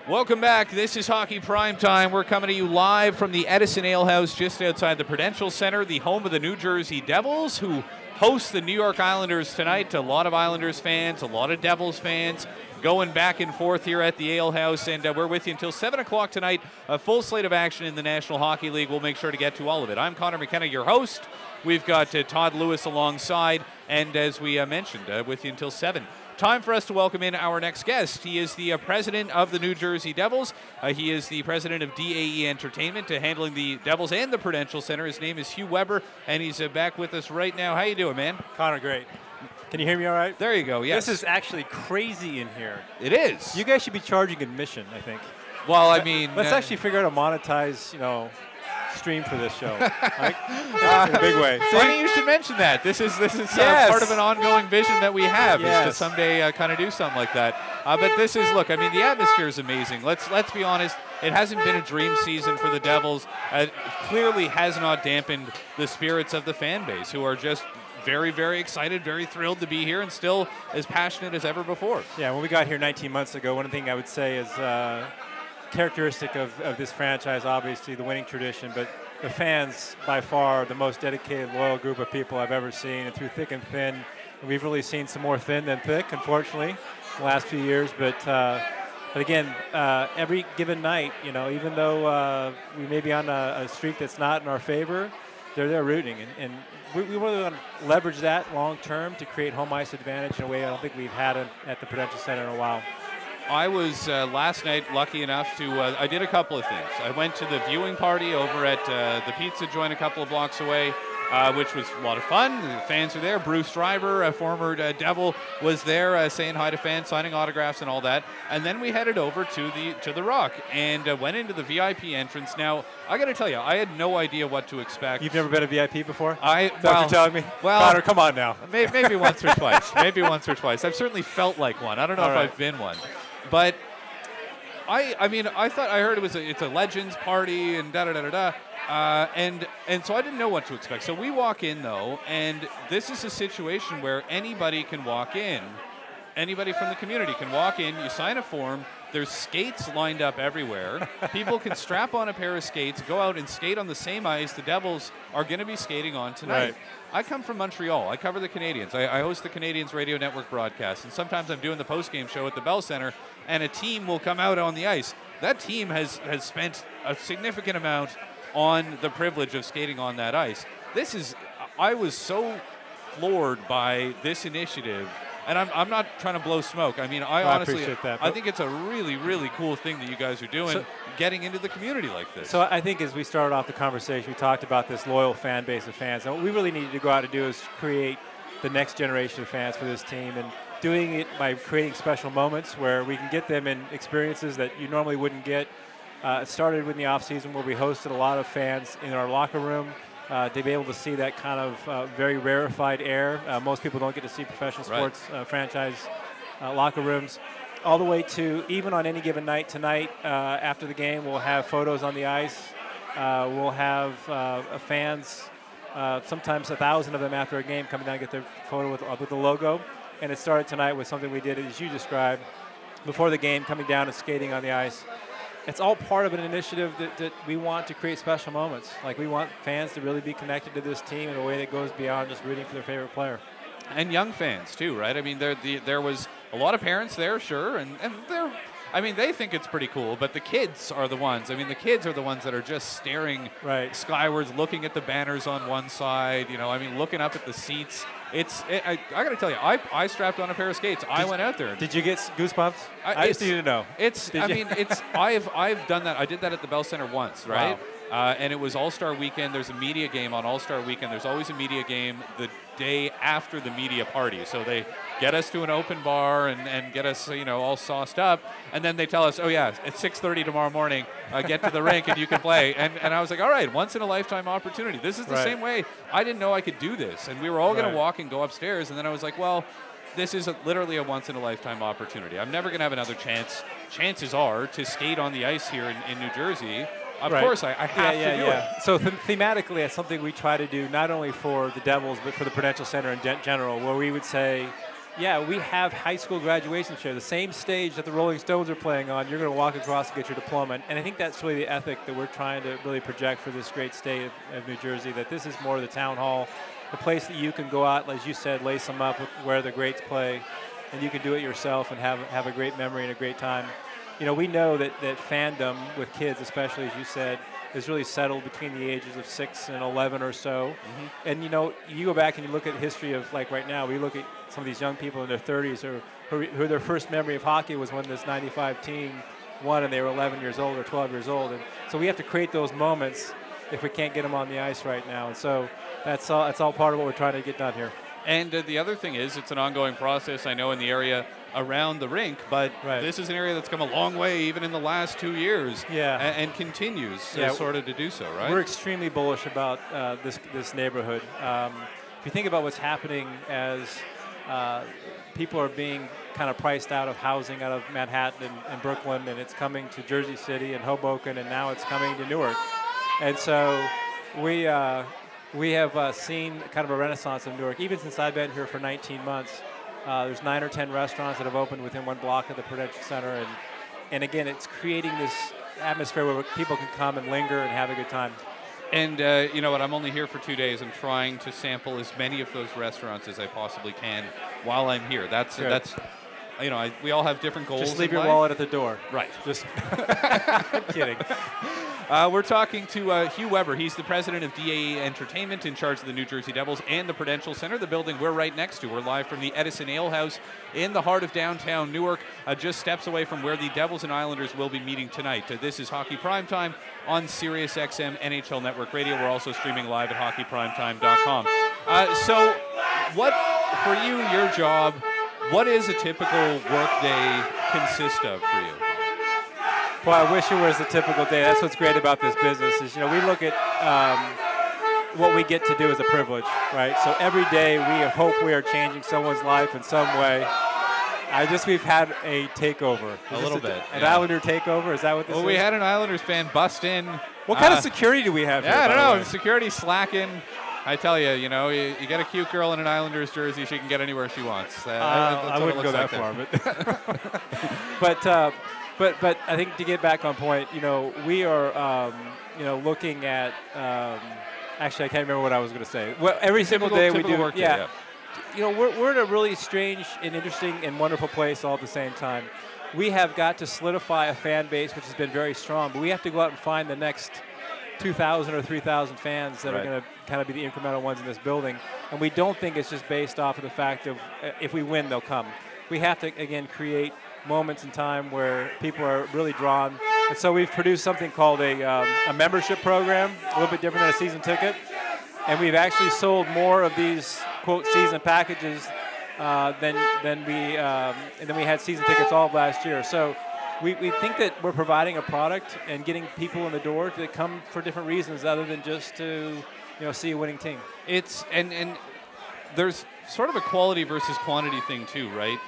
Welcome back. This is Hockey Primetime. We're coming to you live from the Edison Ale House just outside the Prudential Center, the home of the New Jersey Devils, who host the New York Islanders tonight. A lot of Islanders fans, a lot of Devils fans going back and forth here at the Ale House, and we're with you until 7 o'clock tonight. A full slate of action in the National Hockey League. We'll make sure to get to all of it. I'm Conor McKenna, your host. We've got Todd Lewis alongside, and as we mentioned, with you until 7. Time for us to welcome in our next guest. He is the president of the New Jersey Devils. He is the president of DAE Entertainment, handling the Devils and the Prudential Center. His name is Hugh Weber, and he's back with us right now. How you doing, man? Connor, great. Can you hear me all right? There you go, yes. This is actually crazy in here. It is. You guys should be charging admission, I think. Well, I mean... Let's actually figure out a monetize, stream for this show. Right? In a big way. Funny you should mention that. This is yes. Part of an ongoing vision that we have, yes. is to someday kind of do something like that. But this is, look, I mean, the atmosphere is amazing. Let's be honest. It hasn't been a dream season for the Devils. It clearly has not dampened the spirits of the fan base, who are just very, very excited, very thrilled to be here, and still as passionate as ever before. Yeah, when we got here 19 months ago, one thing I would say is characteristic of this franchise, obviously the winning tradition, but the fans, by far, the most dedicated, loyal group of people I've ever seen, and through thick and thin. And we've really seen some more thin than thick, unfortunately, the last few years. But again, every given night, even though we may be on a streak that's not in our favor, they're there rooting. And we really want to leverage that long term to create home ice advantage in a way I don't think we've had at the Prudential Center in a while. I was last night lucky enough to, I did a couple of things. I went to the viewing party over at the pizza joint a couple of blocks away, which was a lot of fun. The fans were there. Bruce Driver, a former Devil, was there saying hi to fans, signing autographs and all that. And then we headed over to the Rock and went into the VIP entrance. Now, I got to tell you, I had no idea what to expect. You've never been a VIP before? Well, you're telling me? Well, Connor, come on now. Maybe once or twice. Maybe once or twice. I've certainly felt like one. I don't know if I've been one. But I mean, I thought I heard it's a Legends party and da-da-da-da-da. And so I didn't know what to expect. So we walk in, though, and this is a situation where anybody can walk in. Anybody from the community can walk in. You sign a form. There's skates lined up everywhere. People can strap on a pair of skates, go out and skate on the same ice the Devils are going to be skating on tonight. Right. I come from Montreal. I cover the Canadiens. I host the Canadiens Radio Network broadcast, and sometimes I'm doing the post-game show at the Bell Center, and a team will come out on the ice. That team has spent a significant amount on the privilege of skating on that ice. I was so floored by this initiative. And I'm not trying to blow smoke. I mean, I honestly, appreciate that, I think it's a really, really cool thing that you guys are doing, getting into the community like this. So I think as we started off the conversation, we talked about this loyal fan base of fans. And what we really needed to go out and do is create the next generation of fans for this team, and doing it by creating special moments where we can get them in experiences that you normally wouldn't get. It started in the offseason where we hosted a lot of fans in our locker room. To be able to see that kind of very rarefied air. Most people don't get to see professional sports franchise locker rooms. All the way to even on any given night tonight, after the game, we'll have photos on the ice. We'll have fans, sometimes 1,000 of them after a game, coming down and get their photo with the logo. And it started tonight with something we did, as you described, before the game, coming down and skating on the ice. It's all part of an initiative that we want to create special moments. Like, we want fans to really be connected to this team in a way that goes beyond just rooting for their favorite player. And young fans, too, right? I mean, there was a lot of parents there, sure, and they think it's pretty cool, but the kids are the ones. I mean, the kids are the ones that are just staring skywards, looking at the banners on one side, looking up at the seats. I got to tell you, I strapped on a pair of skates. I went out there. Did you get goosebumps? I just need to know. I've done that. I did that at the Bell Center once, right? Wow. And it was All-Star Weekend. There's a media game on All-Star Weekend. There's always a media game the day after the media party. So they get us to an open bar and get us, all sauced up. And then they tell us, oh, yeah, it's 6:30 tomorrow morning. Get to the rink and you can play. And I was like, all right, once-in-a-lifetime opportunity. This is the same way. I didn't know I could do this. And we were all going to walk and go upstairs. And then I was like, well, this is literally a once-in-a-lifetime opportunity. I'm never going to have another chance. Chances are to skate on the ice here in New Jersey. Of course, I have to do it. So thematically, it's something we try to do not only for the Devils, but for the Prudential Center in general, where we would say, yeah, we have high school graduation show, the same stage that the Rolling Stones are playing on. You're going to walk across and get your diploma. And I think that's really the ethic that we're trying to really project for this great state of New Jersey, that this is more of the town hall, the place that you can go out, as you said, lace them up with where the greats play, and you can do it yourself and have a great memory and a great time. You know, we know that fandom with kids, especially, as you said, is really settled between the ages of 6 and 11 or so. Mm-hmm. And, you know, you go back and you look at history of, like right now, we look at some of these young people in their 30s who their first memory of hockey was when this 95 team won and they were 11 years old or 12 years old. And so we have to create those moments if we can't get them on the ice right now. And so that's all part of what we're trying to get done here. And the other thing is, it's an ongoing process, I know, in the area around the rink, but this is an area that's come a long way even in the last 2 years, and continues sort of to do so, right? We're extremely bullish about this neighborhood. If you think about what's happening as people are being kind of priced out of housing out of Manhattan and Brooklyn, and it's coming to Jersey City and Hoboken, and now it's coming to Newark. And so we have seen kind of a renaissance in Newark. Even since I've been here for 19 months, there's 9 or 10 restaurants that have opened within one block of the Prudential Center. And again, it's creating this atmosphere where people can come and linger and have a good time. And you know what, I'm only here for 2 days. I'm trying to sample as many of those restaurants as I possibly can while I'm here. That's you know, we all have different goals. Just leave your wallet at the door. Right. Just I'm kidding. We're talking to Hugh Weber. He's the president of DAE Entertainment, in charge of the New Jersey Devils and the Prudential Center, the building we're right next to. We're live from the Edison Ale House in the heart of downtown Newark, just steps away from where the Devils and Islanders will be meeting tonight. This is Hockey Primetime on Sirius XM NHL Network Radio. We're also streaming live at hockeyprimetime.com. So what, for you, your job, what is a typical workday consist of for you? Well, I wish it was a typical day. That's what's great about this business is, you know, we look at what we get to do as a privilege, right? So every day we hope we are changing someone's life in some way. We've had a takeover. A little bit. An Islander takeover? Is that what this is? Well, we had an Islanders fan bust in. What kind of security do we have here? I don't know. Security's slacking. I tell you, you know, you get a cute girl in an Islanders jersey, she can get anywhere she wants. I wouldn't go that far, but I think to get back on point, you know, we are, you know, looking at. Actually, I can't remember what I was going to say. Well, every single day we do. Work day. You know, we're in a really strange and interesting and wonderful place all at the same time. We have got to solidify a fan base which has been very strong, but we have to go out and find the next 2,000 or 3,000 fans that are going to kind of be the incremental ones in this building. And we don't think it's just based off of the fact of if we win, they'll come. We have to, again, create moments in time where people are really drawn. And so we've produced something called a membership program, a little bit different than a season ticket. And we've actually sold more of these, quote, season packages than we had season tickets all of last year. So we think that we're providing a product and getting people in the door to come for different reasons other than just to, you know, see a winning team. It's and there's sort of a quality versus quantity thing too, right?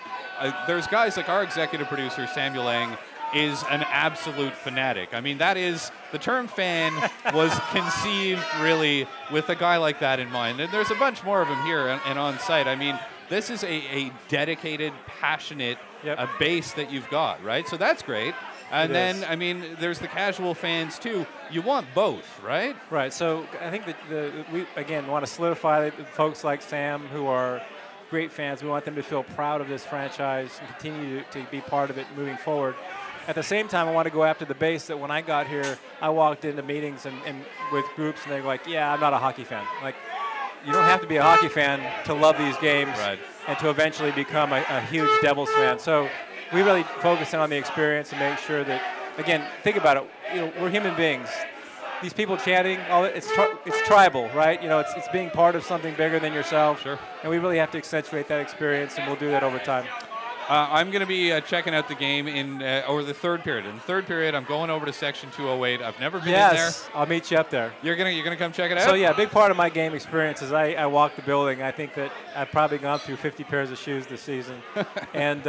There's guys like our executive producer Samuel Lang is an absolute fanatic. I mean, that is, the term fan was conceived really with a guy like that in mind. And there's a bunch more of them here and on site. I mean, this is a dedicated, passionate base that you've got, right? So that's great. And then, I mean, there's the casual fans too. You want both, right? Right. So I think that we, again, want to solidify folks like Sam who are great fans. We want them to feel proud of this franchise and continue to be part of it moving forward. At the same time, I want to go after the base that when I got here, I walked into meetings and with groups, and they're like, yeah, I'm not a hockey fan. Like, you don't have to be a hockey fan to love these games and to eventually become a huge Devils fan. So we really focus in on the experience and make sure that, again, think about it. You know, we're human beings. These people chanting, it's tribal, right? You know, it's being part of something bigger than yourself. Sure. And we really have to accentuate that experience, and we'll do that over time. I'm going to be checking out the game in over the third period. In the third period, I'm going over to Section 208. I've never been in there. Yes, I'll meet you up there. You're gonna come check it out? So, yeah, a big part of my game experience is I walk the building. I think that I've probably gone through 50 pairs of shoes this season. And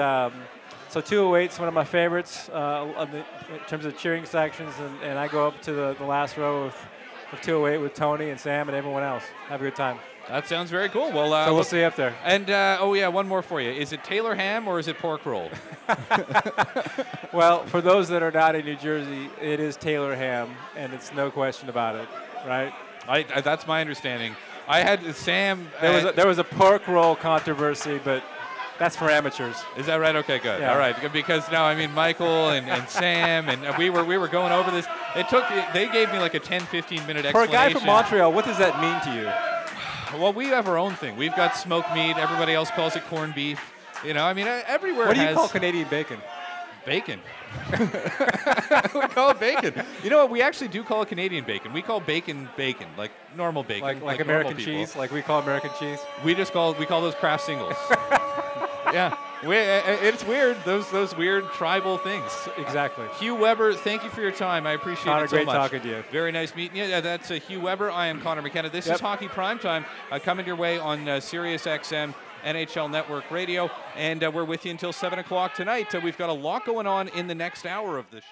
so 208 is one of my favorites in terms of cheering sections, and I go up to the last row of 208 with Tony and Sam and everyone else. Have a good time. That sounds very cool. Well, so we'll see you up there. And oh yeah, one more for you. Is it Taylor ham or is it pork roll? Well, for those that are not in New Jersey, it is Taylor ham, and it's no question about it, right? That's my understanding. I had Sam. There was a pork roll controversy, but that's for amateurs. Is that right? Okay, good. Yeah. All right, because now I mean Michael and Sam and we were going over this. They gave me like a 10-15 minute explanation. For a guy from Montreal, what does that mean to you? Well, we have our own thing. We've got smoked meat. Everybody else calls it corned beef. You know, I mean, everywhere. What do you call Canadian bacon? Bacon. We call it bacon. You know what? We actually do call it Canadian bacon. We call bacon bacon, like normal bacon. Like American cheese, like we call American cheese? We call those Kraft singles. Yeah. It's weird, those weird tribal things. Exactly. Hugh Weber, thank you for your time. I appreciate Connor, it so great much. talking to you. Very nice meeting you. Yeah, that's Hugh Weber. I am Conor McKenna. This is Hockey Primetime coming your way on Sirius XM, NHL Network Radio. And we're with you until 7 o'clock tonight. We've got a lot going on in the next hour of the show.